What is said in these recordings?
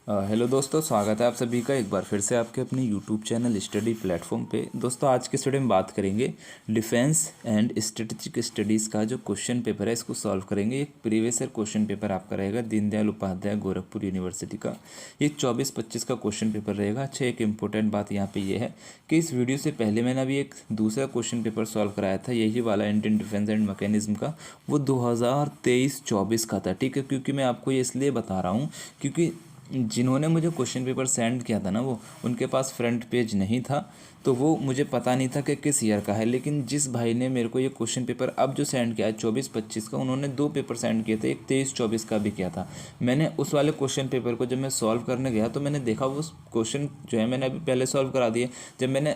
Hello दोस्तों, स्वागत है आप सभी का एक बार फिर से आपके अपने यूट्यूब चैनल स्टडी प्लेटफॉर्म पे। दोस्तों आज के स्टूडियो में बात करेंगे डिफेंस एंड स्ट्रेटेजिक स्टडीज़ का जो क्वेश्चन पेपर है इसको सॉल्व करेंगे। एक प्रीवियस ईयर क्वेश्चन पेपर आपका रहेगा दीनदयाल उपाध्याय गोरखपुर यूनिवर्सिटी का। ये 24-25 का क्वेश्चन पेपर रहेगा। अच्छा, एक इंपॉर्टेंट बात यहाँ पे ये है कि इस वीडियो से पहले मैंने अभी एक दूसरा क्वेश्चन पेपर सॉल्व कराया था, यही वाला इंडियन डिफेंस एंड मैकेनिज्म का। वो 2023-24 का था, ठीक है। क्योंकि मैं आपको ये इसलिए बता रहा हूँ क्योंकि जिन्होंने मुझे क्वेश्चन पेपर सेंड किया था ना, वो उनके पास फ्रंट पेज नहीं था, तो वो मुझे पता नहीं था कि किस ईयर का है। लेकिन जिस भाई ने मेरे को ये क्वेश्चन पेपर अब जो सेंड किया है 24-25 का, उन्होंने 2 पेपर सेंड किए थे, एक 23-24 का भी किया था। मैंने उस वाले क्वेश्चन पेपर को जब मैं सॉल्व करने गया तो मैंने देखा वो क्वेश्चन जो है मैंने अभी पहले सॉल्व करा दिए। जब मैंने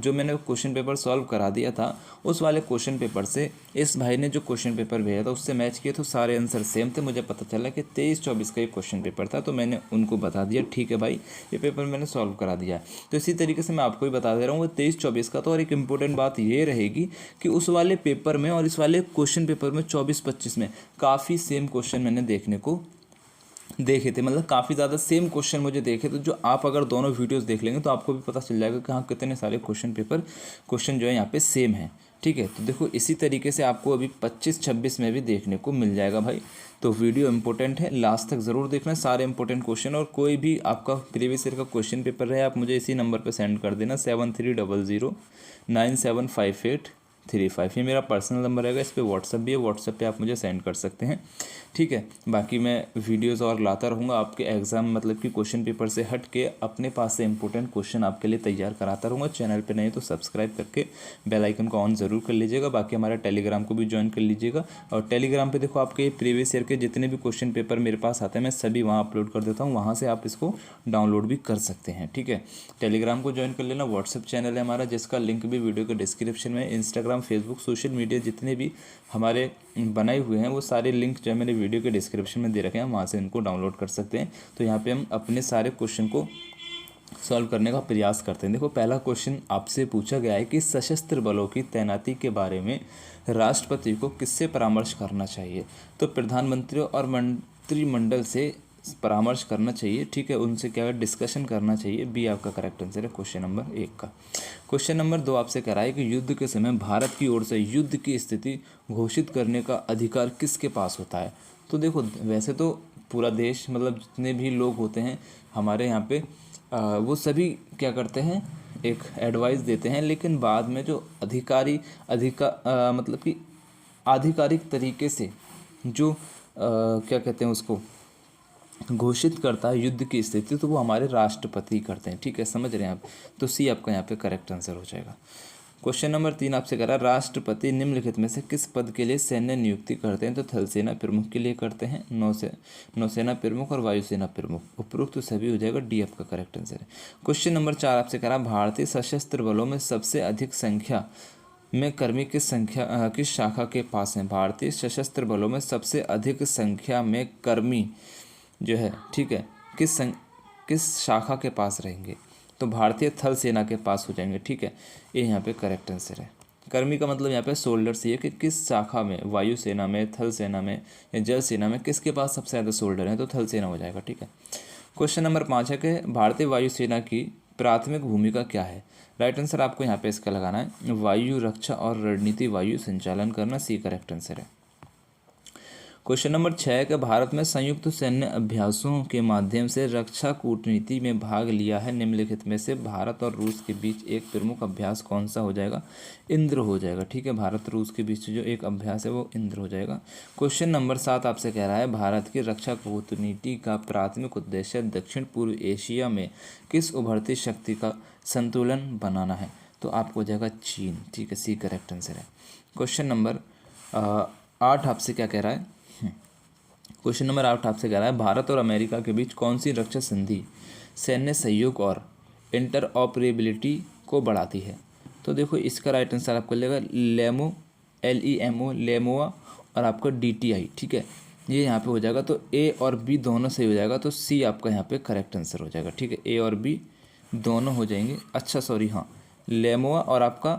मैंने क्वेश्चन पेपर सॉल्व करा दिया था उस वाले क्वेश्चन पेपर से इस भाई ने जो क्वेश्चन पेपर भेजा था उससे मैच किए तो सारे आंसर सेम थे। मुझे पता चला कि 23-24 का ये क्वेश्चन पेपर था, तो मैंने उनको बता दिया ठीक है भाई, ये पेपर मैंने सॉल्व करा दिया है। तो इसी तरीके से मैं आपको भी बता दे रहा हूँ वो 23-24 का। तो और एक इम्पोर्टेंट बात ये रहेगी कि उस वाले पेपर में और इस वाले क्वेश्चन पेपर में 24-25 में काफ़ी सेम क्वेश्चन मैंने देखने को देखे थे, मतलब काफ़ी ज़्यादा सेम क्वेश्चन मुझे देखे। तो जो आप अगर दोनों वीडियोस देख लेंगे तो आपको भी पता चल जाएगा कि हाँ कितने सारे क्वेश्चन जो है यहाँ पे सेम है, ठीक है। तो देखो इसी तरीके से आपको अभी 25-26 में भी देखने को मिल जाएगा भाई। तो वीडियो इंपॉर्टेंट है, लास्ट तक ज़रूर देखना सारे इंपॉर्टेंट क्वेश्चन। और कोई भी आपका प्रीवियस ईयर का क्वेश्चन पेपर रहे आप मुझे इसी नंबर पर सेंड कर देना 7300975835। ये मेरा पर्सनल नंबर रहेगा, इस पर व्हाट्सअप भी है, व्हाट्सअप पे आप मुझे सेंड कर सकते हैं, ठीक है। बाकी मैं वीडियोस और लाता रहूँगा आपके एग्ज़ाम मतलब कि क्वेश्चन पेपर से हट के अपने पास से इंपॉर्टेंट क्वेश्चन आपके लिए तैयार कराता रहूँगा। चैनल पे नहीं तो सब्सक्राइब करके बेल आइकन को ऑन ज़रूर कर लीजिएगा। बाकी हमारा टेलीग्राम को भी ज्वाइन कर लीजिएगा। और टेलीग्राम पे देखो आपके प्रीवियस ईयर के जितने भी क्वेश्चन पेपर मेरे पास आते हैं मैं सभी वहाँ अपलोड कर देता हूँ, वहाँ से आप इसको डाउनलोड भी कर सकते हैं, ठीक है। टेलीग्राम को ज्वाइन कर लेना। व्हाट्सअप चैनल है हमारा जिसका लिंक भी वीडियो के डिस्क्रिप्शन में। इंस्टाग्राम, फेसबुक, सोशल मीडिया जितने भी हमारे बनाए हुए हैं वो सारे लिंक जो है मैंने वीडियो के डिस्क्रिप्शन में दे रखे हैं, वहाँ से इनको डाउनलोड कर सकते हैं। तो यहाँ पे हम अपने सारे क्वेश्चन को सॉल्व करने का प्रयास करते हैं। देखो पहला क्वेश्चन आपसे पूछा गया है कि सशस्त्र बलों की तैनाती के बारे में राष्ट्रपति को किससे परामर्श करना चाहिए। तो प्रधानमंत्री और मंत्रिमंडल से परामर्श करना चाहिए, ठीक है, उनसे क्या डिस्कशन करना चाहिए। बी आपका करेक्ट आंसर है क्वेश्चन नंबर 1 का। क्वेश्चन नंबर 2 आपसे कह रहा है कि युद्ध के समय भारत की ओर से युद्ध की स्थिति घोषित करने का अधिकार किसके पास होता है। तो देखो वैसे तो पूरा देश मतलब जितने भी लोग होते हैं हमारे यहाँ पे वो सभी क्या करते हैं, एक एडवाइस देते हैं, लेकिन बाद में जो मतलब कि आधिकारिक तरीके से जो क्या कहते हैं उसको घोषित करता है युद्ध की स्थिति, तो वो हमारे राष्ट्रपति करते हैं, ठीक है, समझ रहे हैं आप। तो सी आपका यहाँ पे करेक्ट आंसर हो जाएगा। क्वेश्चन नंबर 3 आपसे कह रहा है राष्ट्रपति निम्नलिखित में से किस पद के लिए सैन्य नियुक्ति करते हैं। तो थल सेना प्रमुख के लिए करते हैं, नौसेना प्रमुख और वायुसेना प्रमुख। उपरोक्त तो सभी हो जाएगा, डी आपका करेक्ट आंसर है। क्वेश्चन नंबर 4 आपसे कह रहा है भारतीय सशस्त्र बलों में सबसे अधिक संख्या में कर्मी किस शाखा के पास हैं। भारतीय सशस्त्र बलों में सबसे अधिक संख्या में कर्मी जो है, ठीक है, किस शाखा के पास रहेंगे। तो भारतीय थल सेना के पास हो जाएंगे, ठीक है, ये यहाँ पे करेक्ट आंसर है। कर्मी का मतलब यहाँ पे सोल्डर्स ही है कि किस शाखा में, वायुसेना में, थल सेना में या जल सेना में किसके पास सबसे ज़्यादा सोल्डर हैं, तो थल सेना हो जाएगा, ठीक है। क्वेश्चन नंबर 5 है कि भारतीय वायुसेना की प्राथमिक भूमिका क्या है। राइट आंसर आपको यहाँ पे इसका लगाना है वायु रक्षा और रणनीति वायु संचालन करना, सी करेक्ट आंसर है। क्वेश्चन नंबर 6 है कि भारत में संयुक्त सैन्य अभ्यासों के माध्यम से रक्षा कूटनीति में भाग लिया है। निम्नलिखित में से भारत और रूस के बीच एक प्रमुख अभ्यास कौन सा हो जाएगा। इंद्र हो जाएगा, ठीक है, भारत रूस के बीच जो एक अभ्यास है वो इंद्र हो जाएगा। क्वेश्चन नंबर 7 आपसे कह रहा है भारत की रक्षा कूटनीति का प्राथमिक उद्देश्य दक्षिण पूर्व एशिया में किस उभरती शक्ति का संतुलन बनाना है। तो आपको हो जाएगा चीन, ठीक है, सी करेक्ट आंसर है। क्वेश्चन नंबर 8 आपसे क्या कह रहा है। क्वेश्चन नंबर 8 आपसे कह रहा है भारत और अमेरिका के बीच कौन सी रक्षा संधि सैन्य सहयोग और इंटरऑपरेबिलिटी को बढ़ाती है। तो देखो इसका राइट आंसर आपको लेगा LEMO लेमोआ और आपका DTI, ठीक है, ये यहाँ पे हो जाएगा। तो A और B दोनों सही हो जाएगा, तो C आपका यहाँ पे करेक्ट आंसर हो जाएगा, ठीक है, A और B दोनों हो जाएंगे। अच्छा सॉरी, हाँ, लेमोआ और आपका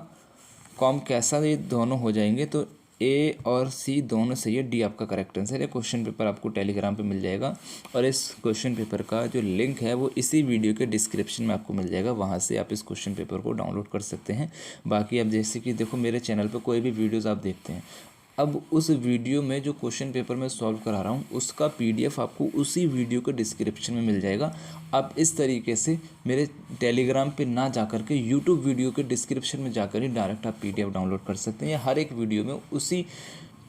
कॉम कैसा ये दोनों हो जाएंगे, तो ए और सी दोनों सही है, डी आपका करेक्ट आंसर है। क्वेश्चन पेपर आपको टेलीग्राम पे मिल जाएगा और इस क्वेश्चन पेपर का जो लिंक है वो इसी वीडियो के डिस्क्रिप्शन में आपको मिल जाएगा, वहाँ से आप इस क्वेश्चन पेपर को डाउनलोड कर सकते हैं। बाकी आप जैसे कि देखो मेरे चैनल पर कोई भी वीडियोज़ आप देखते हैं, अब उस वीडियो में जो क्वेश्चन पेपर मैं सॉल्व करा रहा हूँ उसका पीडीएफ आपको उसी वीडियो के डिस्क्रिप्शन में मिल जाएगा। आप इस तरीके से मेरे टेलीग्राम पे ना जाकर के यूट्यूब वीडियो के डिस्क्रिप्शन में जाकर ही डायरेक्ट आप पीडीएफ डाउनलोड कर सकते हैं। या हर एक वीडियो में उसी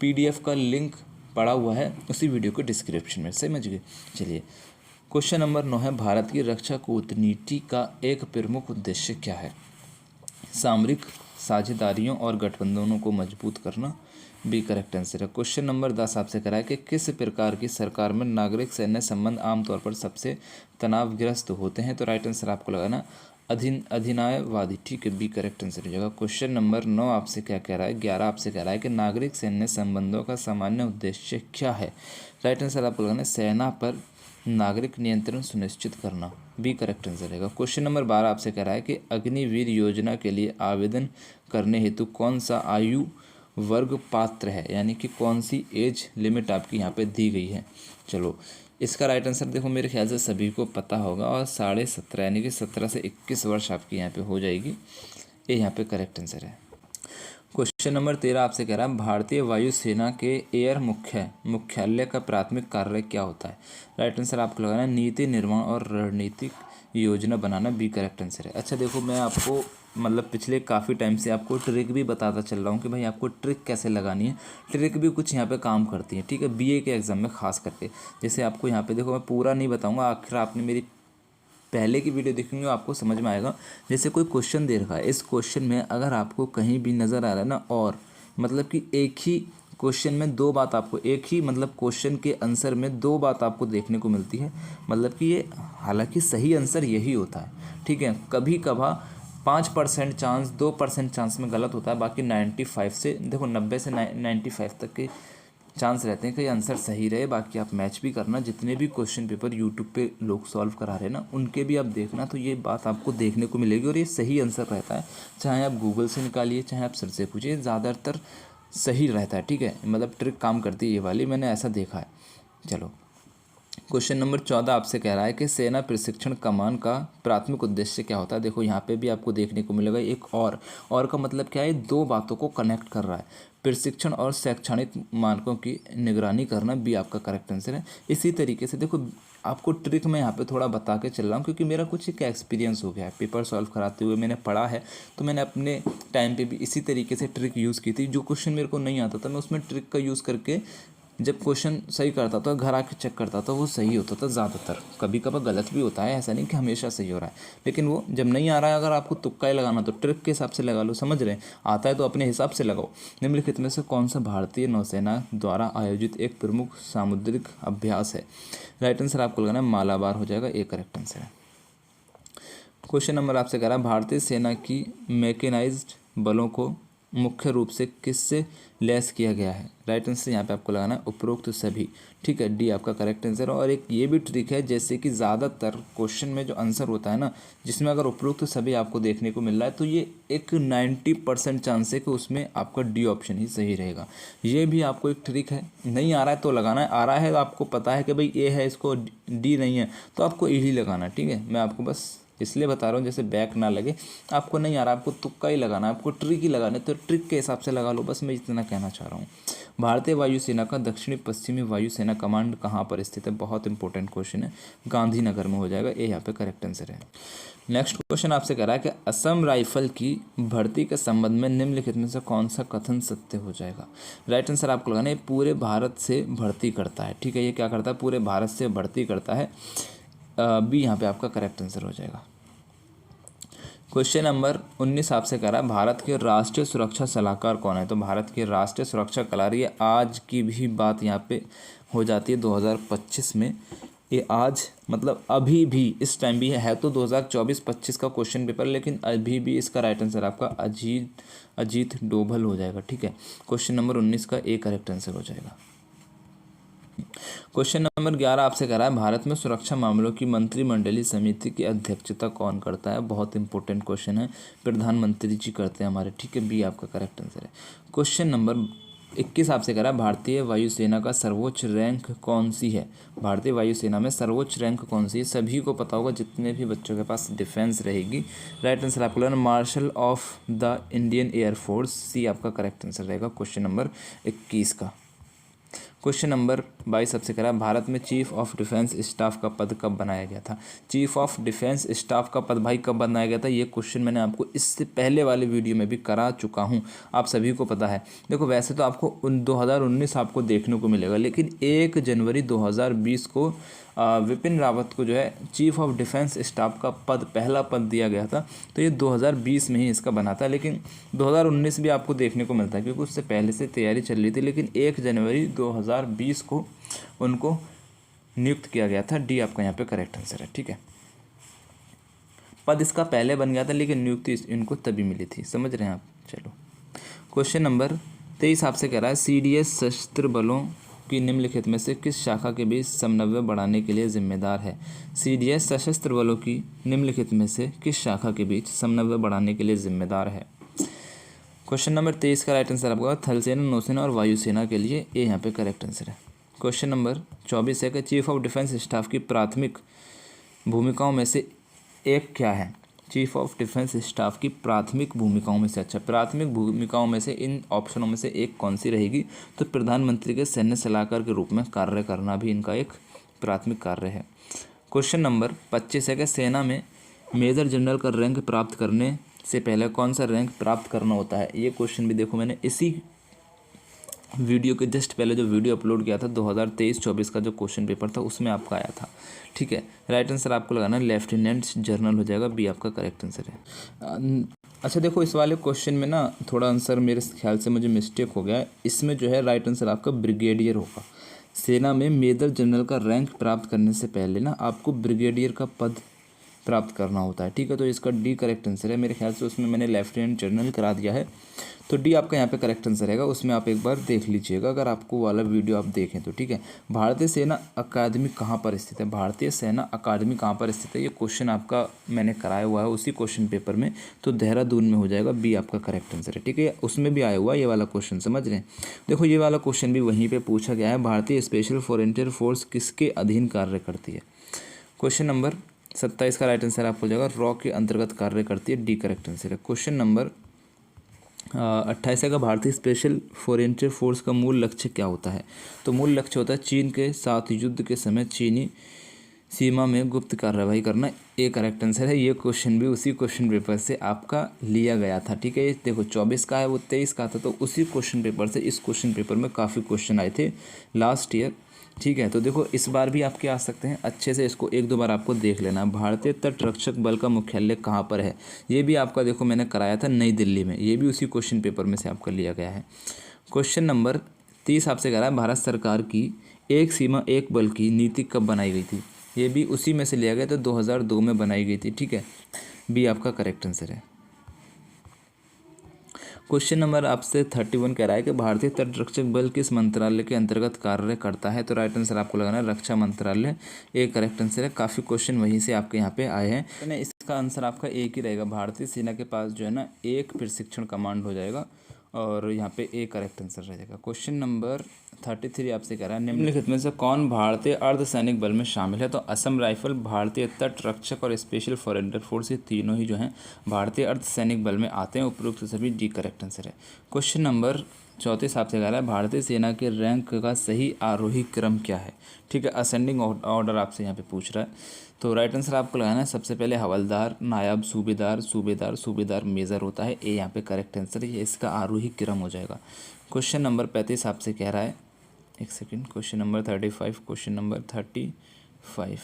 पीडीएफ का लिंक पड़ा हुआ है उसी वीडियो के डिस्क्रिप्शन में, समझ गए। चलिए क्वेश्चन नंबर 9 है, भारत की रक्षा कूटनीति का एक प्रमुख उद्देश्य क्या है? सामरिक साझेदारियों और गठबंधनों को मजबूत करना, बी करेक्ट आंसर है। क्वेश्चन नंबर 10 आपसे करा है कि किस प्रकार की सरकार में नागरिक सैन्य संबंध आमतौर पर सबसे तनावग्रस्त होते हैं? तो राइट आंसर आपको लगाना अधिनायवादी, ठीक है, बी करेक्ट आंसर हो जाएगा। क्वेश्चन नंबर 9 आपसे क्या कह रहा है, 11 आपसे कह रहा है कि नागरिक सैन्य संबंधों का सामान्य उद्देश्य क्या है? राइट आंसर आपको लगाना सेना पर नागरिक नियंत्रण सुनिश्चित करना, बी करेक्ट आंसर रहेगा। क्वेश्चन नंबर 12 आपसे कह रहा है कि अग्निवीर योजना के लिए आवेदन करने हेतु कौन सा आयु वर्ग पात्र है, यानी कि कौन सी एज लिमिट आपकी यहाँ पे दी गई है? चलो इसका राइट आंसर देखो मेरे ख्याल से सभी को पता होगा, और 17.5 यानी कि 17 से 21 वर्ष आपकी यहाँ पे हो जाएगी, ये यहाँ पे करेक्ट आंसर है। क्वेश्चन नंबर 13 आपसे कह रहा है भारतीय वायुसेना के एयर मुख्यालय का प्राथमिक कार्य क्या होता है? राइट आंसर आपको लगाना नीति निर्माण और रणनीतिक योजना बनाना, बी करेक्ट आंसर है। अच्छा देखो मैं आपको मतलब पिछले काफ़ी टाइम से आपको ट्रिक भी बताता चल रहा हूँ कि भाई आपको ट्रिक कैसे लगानी है। ट्रिक भी कुछ यहाँ पे काम करती है, ठीक है, बीए के एग्ज़ाम में खास करके। जैसे आपको यहाँ पे देखो मैं पूरा नहीं बताऊँगा, आखिर आपने मेरी पहले की वीडियो देखेंगे आपको समझ में आएगा। जैसे कोई क्वेश्चन दे रखा है, इस क्वेश्चन में अगर आपको कहीं भी नज़र आ रहा है ना, और मतलब कि एक ही क्वेश्चन में दो बात आपको, एक ही मतलब क्वेश्चन के आंसर में दो बात आपको देखने को मिलती है, मतलब कि ये हालांकि सही आंसर यही होता है, ठीक है। कभी कभार 5% चांस 2% चांस में गलत होता है, बाकी 95 से देखो 90 से 95 तक के चांस रहते हैं कि आंसर सही रहे। बाकी आप मैच भी करना, जितने भी क्वेश्चन पेपर यूट्यूब पे लोग सॉल्व करा रहे हैं ना, उनके भी आप देखना, तो ये बात आपको देखने को मिलेगी और ये सही आंसर रहता है। चाहे आप गूगल से निकालिए, चाहे आप सर से पूछिए, ज़्यादातर सही रहता है, ठीक है। मतलब ट्रिक काम करती है ये वाली, मैंने ऐसा देखा है। चलो क्वेश्चन नंबर 14 आपसे कह रहा है कि सेना प्रशिक्षण कमान का प्राथमिक उद्देश्य क्या होता है? देखो यहाँ पे भी आपको देखने को मिलेगा एक और का मतलब क्या है, दो बातों को कनेक्ट कर रहा है, प्रशिक्षण और शैक्षणिक मानकों की निगरानी करना, भी आपका करेक्ट आंसर है। इसी तरीके से देखो आपको ट्रिक मैं यहाँ पे थोड़ा बता के चल रहा हूँ, क्योंकि मेरा कुछ एक एक्सपीरियंस हो गया है पेपर सॉल्व कराते हुए, मैंने पढ़ा है, तो मैंने अपने टाइम पे भी इसी तरीके से ट्रिक यूज़ की थी। जो क्वेश्चन मेरे को नहीं आता था मैं उसमें ट्रिक का यूज़ करके जब क्वेश्चन सही करता था, घर आके चेक करता था, वो सही होता था ज़्यादातर। कभी कभार गलत भी होता है, ऐसा नहीं कि हमेशा सही हो रहा है, लेकिन वो जब नहीं आ रहा है, अगर आपको तुक्का ही लगाना तो ट्रिक के हिसाब से लगा लो, समझ रहे हैं, आता है तो अपने हिसाब से लगाओ। निम्नलिखित में से कौन सा भारतीय नौसेना द्वारा आयोजित एक प्रमुख सामुद्रिक अभ्यास है? राइट आंसर आपको लगाना है मालाबार हो जाएगा, ए करेक्ट आंसर है। क्वेश्चन नंबर आपसे कह रहा है भारतीय सेना की मैकेनाइज्ड बलों को मुख्य रूप से किससे लैस किया गया है? राइट आंसर यहाँ पे आपको लगाना है उपरोक्त सभी, ठीक है, डी आपका करेक्ट आंसर है। और एक ये भी ट्रिक है, जैसे कि ज़्यादातर क्वेश्चन में जो आंसर होता है ना, जिसमें अगर उपरोक्त सभी आपको देखने को मिल रहा है, तो ये एक 90% चांस है कि उसमें आपका डी ऑप्शन ही सही रहेगा। ये भी आपको एक ट्रिक है, नहीं आ रहा है तो लगाना है, आ रहा है तो आपको पता है कि भाई ए है, इसको डी नहीं है, तो आपको ए ही लगाना है, ठीक है। मैं आपको बस इसलिए बता रहा हूँ जैसे बैक ना लगे, आपको नहीं आ रहा, आपको तुक्का ही लगाना है, आपको ट्रिक ही लगाना है, तो ट्रिक के हिसाब से लगा लो, बस मैं इतना कहना चाह रहा हूँ। भारतीय वायुसेना का दक्षिणी पश्चिमी वायुसेना कमांड कहाँ पर स्थित है? बहुत इंपॉर्टेंट क्वेश्चन है, गांधीनगर में हो जाएगा, ये यहाँ पे करेक्ट आंसर है। नेक्स्ट क्वेश्चन आपसे कह रहा है कि असम राइफल की भर्ती के संबंध में निम्नलिखित में से कौन सा कथन सत्य हो जाएगा? राइट आंसर आपको लगाना है पूरे भारत से भर्ती करता है, ठीक है, ये क्या करता है, पूरे भारत से भर्ती करता है, बी यहाँ पे आपका करेक्ट आंसर हो जाएगा। क्वेश्चन नंबर 19 आपसे कह रहा है भारत के राष्ट्रीय सुरक्षा सलाहकार कौन है? तो भारत के राष्ट्रीय सुरक्षा सलाहकार, ये आज की भी बात यहाँ पे हो जाती है 2025 में, ये आज मतलब अभी भी इस टाइम भी है तो 2024-25 का क्वेश्चन पेपर, लेकिन अभी भी इसका राइट आंसर आपका अजीत डोभाल हो जाएगा, ठीक है। क्वेश्चन नंबर 19 का ए करेक्ट आंसर हो जाएगा। क्वेश्चन नंबर 11 आपसे कह रहा है भारत में सुरक्षा मामलों की मंत्रिमंडलीय समिति की अध्यक्षता कौन करता है? बहुत इंपॉर्टेंट क्वेश्चन है, प्रधानमंत्री जी करते हैं हमारे, ठीक है, बी आपका करेक्ट आंसर है। क्वेश्चन नंबर 21 आपसे कह रहा है भारतीय वायुसेना का सर्वोच्च रैंक कौन सी है। भारतीय वायुसेना में सर्वोच्च रैंक कौन सी है, सभी को पता होगा जितने भी बच्चों के पास डिफेंस रहेगी। राइट आंसर आपको लेना marshal of the Indian air force, C आपका करेक्ट आंसर रहेगा क्वेश्चन नंबर 21 का। क्वेश्चन नंबर 22 सबसे कह रहा है भारत में चीफ ऑफ डिफेंस स्टाफ का पद कब बनाया गया था। चीफ ऑफ डिफेंस स्टाफ का पद भाई कब बनाया गया था, ये क्वेश्चन मैंने आपको इससे पहले वाले वीडियो में भी करा चुका हूँ, आप सभी को पता है। देखो वैसे तो आपको 2019 आपको देखने को मिलेगा, लेकिन 1 जनवरी 2020 को विपिन रावत को जो है चीफ ऑफ डिफेंस स्टाफ का पद, पहला पद दिया गया था। तो ये 2020 में ही इसका बना था, लेकिन 2019 भी आपको देखने को मिलता है क्योंकि उससे पहले से तैयारी चल रही थी, लेकिन 1 जनवरी 2020 को उनको नियुक्त किया गया था। डी आपका यहाँ पे करेक्ट आंसर है। ठीक है, पद इसका पहले बन गया था लेकिन नियुक्ति इनको तभी मिली थी, समझ रहे हैं आप। चलो क्वेश्चन नंबर 23 आपसे कह रहा है सीडीएस सशस्त्र बलों की निम्नलिखित में से किस शाखा के बीच समन्वय बढ़ाने के लिए जिम्मेदार है। सीडीएस सशस्त्र बलों की निम्नलिखित में से किस शाखा के बीच समन्वय बढ़ाने के लिए जिम्मेदार है। क्वेश्चन नंबर 23 का राइट आंसर आपका थल सेना, नौसेना और वायुसेना के लिए ए यहाँ पे करेक्ट आंसर है। क्वेश्चन नंबर 24 है कि चीफ ऑफ डिफेंस स्टाफ की प्राथमिक भूमिकाओं में से एक क्या है। चीफ ऑफ डिफेंस स्टाफ की प्राथमिक भूमिकाओं में से, अच्छा प्राथमिक भूमिकाओं में से इन ऑप्शनों में से एक कौन सी रहेगी, तो प्रधानमंत्री के सैन्य सलाहकार के रूप में कार्य करना भी इनका एक प्राथमिक कार्य है। क्वेश्चन नंबर 25 है कि सेना में मेजर जनरल का रैंक प्राप्त करने से पहले कौन सा रैंक प्राप्त करना होता है। ये क्वेश्चन भी देखो मैंने इसी वीडियो के जस्ट पहले जो वीडियो अपलोड किया था 2023-24 का जो क्वेश्चन पेपर था उसमें आपका आया था। ठीक है, राइट आंसर आपको लगाना लेफ्टिनेंट जनरल हो जाएगा, बी आपका करेक्ट आंसर है। अच्छा देखो इस वाले क्वेश्चन में ना थोड़ा आंसर मेरे ख्याल से मुझे मिस्टेक हो गया, इसमें जो है राइट आंसर आपका ब्रिगेडियर होगा। सेना में मेजर जनरल का रैंक प्राप्त करने से पहले ना आपको ब्रिगेडियर का पद प्राप्त करना होता है। ठीक है, तो इसका डी करेक्ट आंसर है। मेरे ख्याल से उसमें मैंने लेफ्टिनेंट जनरल करा दिया है, तो डी आपका यहाँ पे करेक्ट आंसर रहेगा। उसमें आप एक बार देख लीजिएगा अगर आपको वाला वीडियो आप देखें तो। ठीक है, भारतीय सेना अकादमी कहाँ पर स्थित है, भारतीय सेना अकादमी कहाँ पर स्थित है, ये क्वेश्चन आपका मैंने कराया हुआ है उसी क्वेश्चन पेपर में, तो देहरादून में हो जाएगा, बी आपका करेक्ट आंसर है। ठीक है, उसमें भी आया हुआ है ये वाला क्वेश्चन, समझ रहे हैं। देखो ये वाला क्वेश्चन भी वहीं पर पूछा गया है, भारतीय स्पेशल फॉरेनियर फोर्स किसके अधीन कार्य करती है। क्वेश्चन नंबर 27 का राइट आंसर आपको हो जाएगा रॉ के अंतर्गत कार्य करती है, डी करेक्ट आंसर है। क्वेश्चन नंबर 28 का भारतीय स्पेशल फॉरेनियर फोर्स का मूल लक्ष्य क्या होता है। तो मूल लक्ष्य होता है चीन के साथ युद्ध के समय चीनी सीमा में गुप्त कार्रवाई करना, ए करेक्ट आंसर है। ये क्वेश्चन भी उसी क्वेश्चन पेपर से आपका लिया गया था। ठीक है, ये देखो 24 का है, वो 23 का था, तो उसी क्वेश्चन पेपर से इस क्वेश्चन पेपर में काफ़ी क्वेश्चन आए थे लास्ट ईयर। ठीक है, तो देखो इस बार भी आपके आ सकते हैं, अच्छे से इसको एक दो बार आपको देख लेना। भारतीय तट रक्षक बल का मुख्यालय कहाँ पर है, ये भी आपका देखो मैंने कराया था नई दिल्ली में, ये भी उसी क्वेश्चन पेपर में से आपका लिया गया है। क्वेश्चन नंबर 30 आपसे कह रहा है भारत सरकार की एक सीमा एक बल की नीति कब बनाई गई थी, ये भी उसी में से लिया गया, तो 2002 में बनाई गई थी। ठीक है, बी आपका करेक्ट आंसर है। क्वेश्चन नंबर आपसे 31 कह रहा है कि भारतीय तट रक्षक बल किस मंत्रालय के अंतर्गत कार्य करता है। तो राइट आंसर आपको लगाना है रक्षा मंत्रालय, एक करेक्ट आंसर है। काफ़ी क्वेश्चन वहीं से आपके यहाँ पे आए हैं, तो इसका आंसर आपका एक ही रहेगा। भारतीय सेना के पास जो है ना एक प्रशिक्षण कमांड हो जाएगा और यहाँ पे ए करेक्ट आंसर रहेगा। क्वेश्चन नंबर 33 आपसे कह रहा है निम्नलिखित में से कौन भारतीय अर्धसैनिक बल में शामिल है। तो असम राइफल, भारतीय तट रक्षक और स्पेशल फॉरेनियर फोर्स, ये तीनों ही जो हैं भारतीय अर्धसैनिक बल में आते हैं, उपरोक्त सभी डी करेक्ट आंसर है। क्वेश्चन नंबर 34 आपसे कह रहा है भारतीय सेना के रैंक का सही आरोही क्रम क्या है। ठीक है, असेंडिंग ऑर्डर आपसे यहाँ पे पूछ रहा है, तो राइट आंसर आपको लगाना है सबसे पहले हवलदार, नायब सूबेदार, सूबेदार, सूबेदार, मेजर होता है, ए यहाँ पे करेक्ट आंसर है, ये इसका आरोही क्रम हो जाएगा। क्वेश्चन नंबर 35 आपसे कह रहा है, एक second, question number 35, question number 35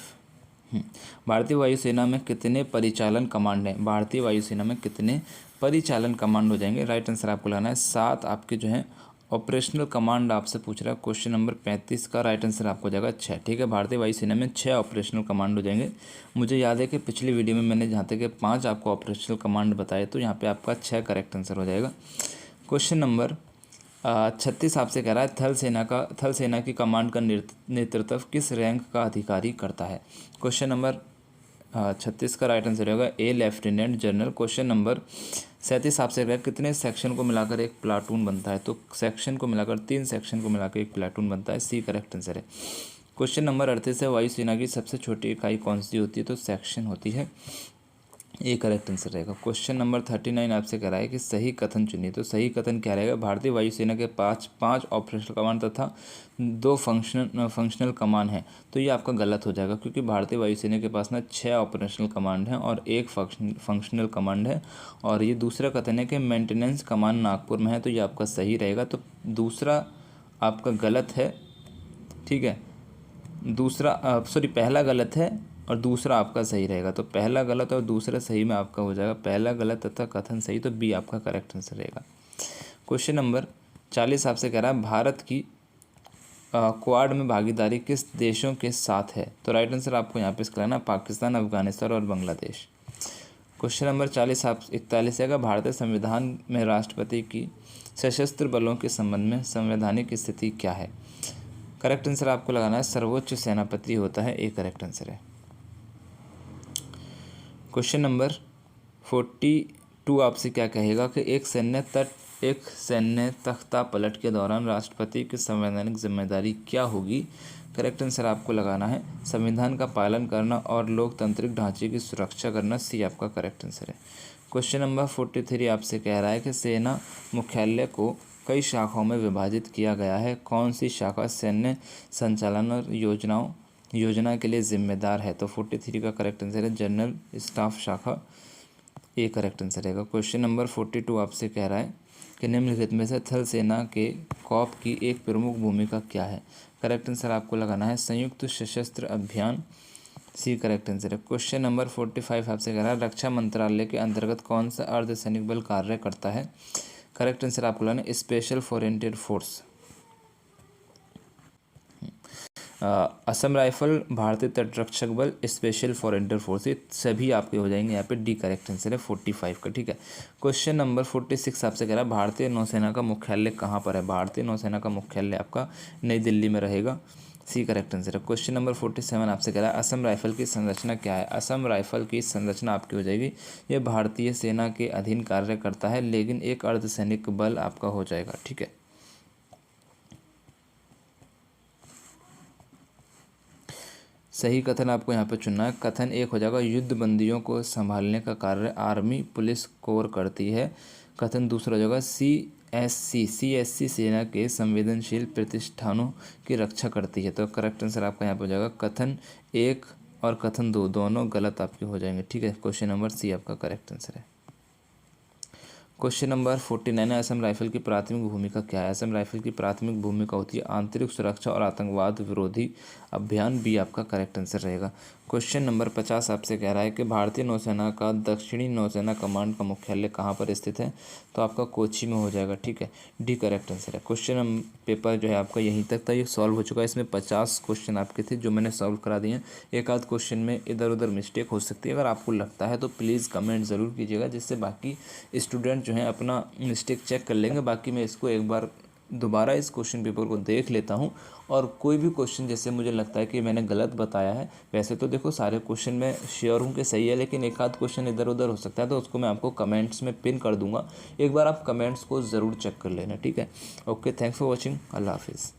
भारतीय वायुसेना में कितने परिचालन कमांड हैं। भारतीय वायुसेना में कितने परिचालन कमांड हो जाएंगे, राइट आंसर आपको लगाना है 7 आपके जो हैं ऑपरेशनल कमांड आपसे पूछ रहा है। क्वेश्चन नंबर 35 का राइट आंसर आपको हो जाएगा 6। ठीक है, भारतीय वायुसेना में 6 ऑपरेशनल कमांड हो जाएंगे। मुझे याद है कि पिछली वीडियो में मैंने जहाँ तक 5 आपको ऑपरेशनल कमांड बताए, तो यहाँ पे आपका 6 करेक्ट आंसर हो जाएगा। क्वेश्चन नंबर 36 आपसे कह रहा है थल सेना की कमांड का नेतृत्व किस रैंक का अधिकारी करता है। क्वेश्चन नंबर 36 का राइट आंसर होगा ए लेफ्टिनेंट जनरल। क्वेश्चन नंबर 37 आपसे करेगा कितने सेक्शन को मिलाकर एक प्लाटून बनता है? तो सेक्शन को मिलाकर 3 सेक्शन को मिलाकर एक प्लाटून बनता है, सी करेक्ट आंसर है। क्वेश्चन नंबर 38 है वायुसेना की सबसे छोटी इकाई कौन सी होती है? तो सेक्शन होती है, ए करेक्ट आंसर रहेगा। क्वेश्चन नंबर 39 आपसे कह रहा है कि सही कथन चुनिए। तो सही कथन क्या रहेगा? भारतीय वायुसेना के पाँच ऑपरेशनल कमान तथा 2 फंक्शनल कमान है। तो ये आपका गलत हो जाएगा, क्योंकि भारतीय वायुसेना के पास ना 6 ऑपरेशनल कमांड हैं और 1 फंक्शनल कमांड है। और ये दूसरा कथन है कि मेंटेनेंस कमान नागपुर में है, तो ये आपका सही रहेगा। तो दूसरा आपका गलत है, ठीक है। दूसरा सॉरी पहला गलत है और दूसरा आपका सही रहेगा। तो पहला गलत और दूसरा सही में आपका हो जाएगा पहला गलत तथा कथन सही, तो बी आपका करेक्ट आंसर रहेगा। क्वेश्चन नंबर 40 आपसे कह रहा है भारत की क्वाड में भागीदारी किस देशों के साथ है? तो राइट आंसर आपको यहाँ पे इसका लेना पाकिस्तान, अफगानिस्तान और बांग्लादेश। क्वेश्चन नंबर 41 है भारतीय संविधान में राष्ट्रपति की सशस्त्र बलों के संबंध में संवैधानिक स्थिति क्या है? करेक्ट आंसर आपको लगाना है सर्वोच्च सेनापति होता है, ए करेक्ट आंसर है। क्वेश्चन नंबर 42 आपसे क्या कहेगा कि एक सैन्य तख्ता पलट के दौरान राष्ट्रपति की संवैधानिक जिम्मेदारी क्या होगी? करेक्ट आंसर आपको लगाना है संविधान का पालन करना और लोकतांत्रिक ढांचे की सुरक्षा करना, सी आपका करेक्ट आंसर है। क्वेश्चन नंबर 43 आपसे कह रहा है कि सेना मुख्यालय को कई शाखाओं में विभाजित किया गया है, कौन सी शाखा सैन्य संचालन और योजना के लिए जिम्मेदार है? तो 43 का करेक्ट आंसर है जनरल स्टाफ शाखा, ए करेक्ट आंसर रहेगा। क्वेश्चन नंबर 42 आपसे कह रहा है कि निम्नलिखित में से थल सेना के कॉप की एक प्रमुख भूमिका क्या है? करेक्ट आंसर आपको लगाना है संयुक्त सशस्त्र अभियान, सी करेक्ट आंसर है। क्वेश्चन नंबर 45 आपसे कह रहा है रक्षा मंत्रालय के अंतर्गत कौन सा अर्धसैनिक बल कार्य करता है? करेक्ट आंसर आपको लगाना है स्पेशल फॉरेंटियर फोर्स। असम राइफल, भारतीय तटरक्षक बल, स्पेशल फॉरेंटियर फोर्स, ये सभी आपके हो जाएंगे यहाँ पे, डी करेक्ट आंसर है 45 का, ठीक है। क्वेश्चन नंबर 46 आपसे कह रहा है भारतीय नौसेना का मुख्यालय कहाँ पर है? भारतीय नौसेना का मुख्यालय आपका नई दिल्ली में रहेगा, सी करेक्ट आंसर है। क्वेश्चन नंबर 47 आपसे कह रहा है असम राइफल की संरचना क्या है? असम राइफल की संरचना आपकी हो जाएगी, ये भारतीय सेना के अधीन कार्य करता है, लेकिन एक अर्धसैनिक बल आपका हो जाएगा, ठीक है। सही कथन आपको यहाँ पे चुनना है। कथन 1 हो जाएगा युद्ध बंदियों को संभालने का कार्य आर्मी पुलिस कोर करती है। कथन दूसरा हो जाएगा सीएससी सेना के संवेदनशील प्रतिष्ठानों की रक्षा करती है। तो करेक्ट आंसर आपका यहाँ पे हो जाएगा कथन 1 और कथन 2 दोनों गलत आपके हो जाएंगे, ठीक है। क्वेश्चन नंबर सी आपका करेक्ट आंसर है। क्वेश्चन नंबर 49 है असम राइफल की प्राथमिक भूमिका क्या है? असम राइफल की प्राथमिक भूमिका होती है आंतरिक सुरक्षा और आतंकवाद विरोधी अभियान, बी आपका करेक्ट आंसर रहेगा। क्वेश्चन नंबर 50 आपसे कह रहा है कि भारतीय नौसेना का दक्षिणी नौसेना कमांड का मुख्यालय कहाँ पर स्थित है? तो आपका कोची में हो जाएगा, ठीक है, डी करेक्ट आंसर है। क्वेश्चन पेपर जो है आपका यहीं तक था, ये सॉल्व हो चुका है। इसमें 50 क्वेश्चन आपके थे जो मैंने सॉल्व करा दिए हैं। एक आध क्वेश्चन में इधर उधर मिस्टेक हो सकती है, अगर आपको लगता है तो प्लीज़ कमेंट ज़रूर कीजिएगा, जिससे बाकी स्टूडेंट जो हैं अपना मिस्टेक चेक कर लेंगे। बाकी मैं इसको एक बार दोबारा इस क्वेश्चन पेपर को देख लेता हूं, और कोई भी क्वेश्चन जैसे मुझे लगता है कि मैंने गलत बताया है, वैसे तो देखो सारे क्वेश्चन मैं श्योर हूं कि सही है, लेकिन एक आध क्वेश्चन इधर उधर हो सकता है, तो उसको मैं आपको कमेंट्स में पिन कर दूंगा। एक बार आप कमेंट्स को ज़रूर चेक कर लेना, ठीक है। ओके, थैंक्स फॉर वॉचिंग, अल्लाह हाफिज़।